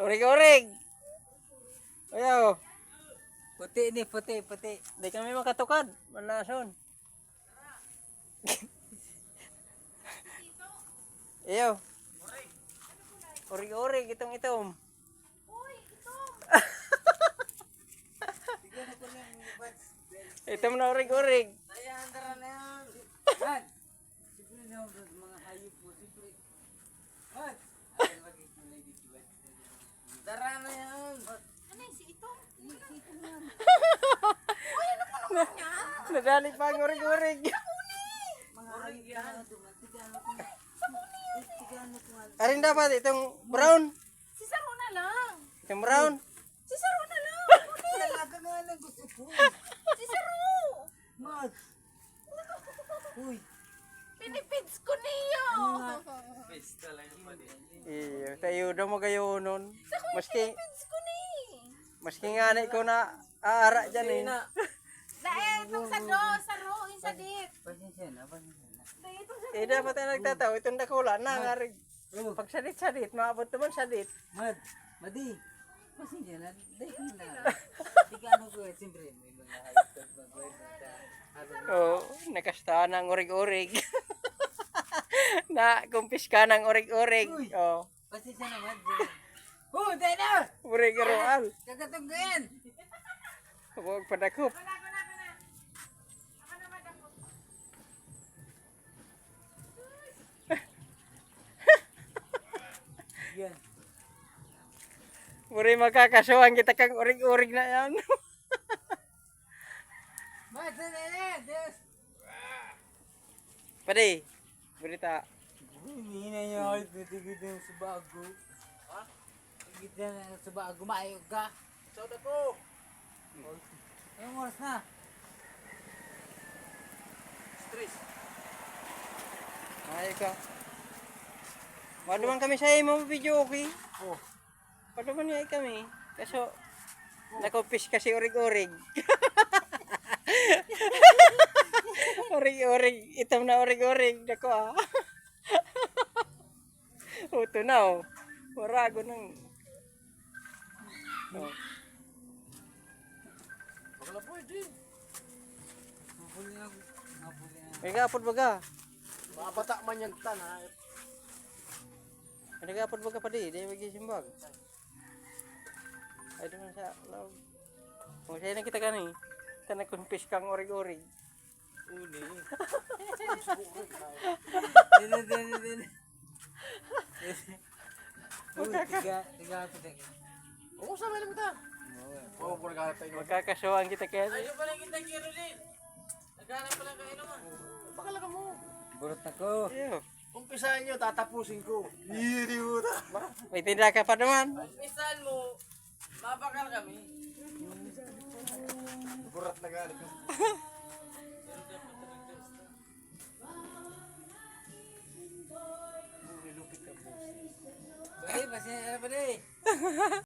Urig-urig. Ayaw. Puti ni, puti. Di kami makatukad. Manason. Ayaw. Urig-urig. Itong-itom. Itom na urig-urig. Ay, andara na yan. Han. Siyempre na mga hayop mo. Siyempre. Han. Dara na yan. Ano yung si ito? Si ito yan. Nadali pa ang urig-urig. Mga hayop yan. Arin dapat itong brown. Si Saro na lang. Itong brown. Si Saro na lang. Talaga nga lang gusto ko. Si Saro. Mas. Uy. Pinipids ko niyo. Iyo, tayo daw mo kayo nun. Maski, Pinipids ko ni. maski nga na ikaw na aara dyan eh. Dahil itong Saro, yung sadit. Pasensya na. Dahil itong sadit. Eh dapat na nagtataw, itong dakula na nga rin. Pag sadit-sadit, maabot naman sadit. Madi. Pasensya na. Dahil na. Di ka ano ko eh. Siyempre. May mga hayop at mag-word na. Oo, nakasta ng urig-urig. Na kumpis ka ng urig-urig. Uy. Oo, Pasensya na, Mad. Dahil na. urig-uruan. Kakatunggayan. Huwag padakop. Yan. Muri magkakasuhan kita kang urig-urig na yan. Mad, Des. Pwede, berita. Hindi na yung heart na tigit na sa bago. Ha? Tigit na sa bago. Maayog ka. Soda ko. Anong oras na? Stress. Ay ka. Paduman kami sa imo video, okay? Oh. Paduman niya kami. Kaso, nakumpis kasi urig-urig. Urig-urig. Itom na urig-urig. Dako ah. Uto na oh. Warago nang. Oh. Bakla pwede. Mapuli na. Mapuli na. May gapod baga. Mga bata man yung tan ha. May gapod baga pa di. Di magisimbag. Ay doon sa loob. Kung sa'yo na kita gani. Kita nakumpis kang urig-urig. Uli. Dili. Tiga ako. Oo, sa malam kita. Oo, pura ka tayo. Magkakasuhan kita kaya. Ayun pala kita kiro din. Naghanap pala kayo naman. Bakala ka mo. Burot na ko. Iyo. Umpisahan nyo, tatapusin ko. Hindi mo na. May tinda ka pa naman. Umpisahan mo, mabakal kami. Burot na galit ko.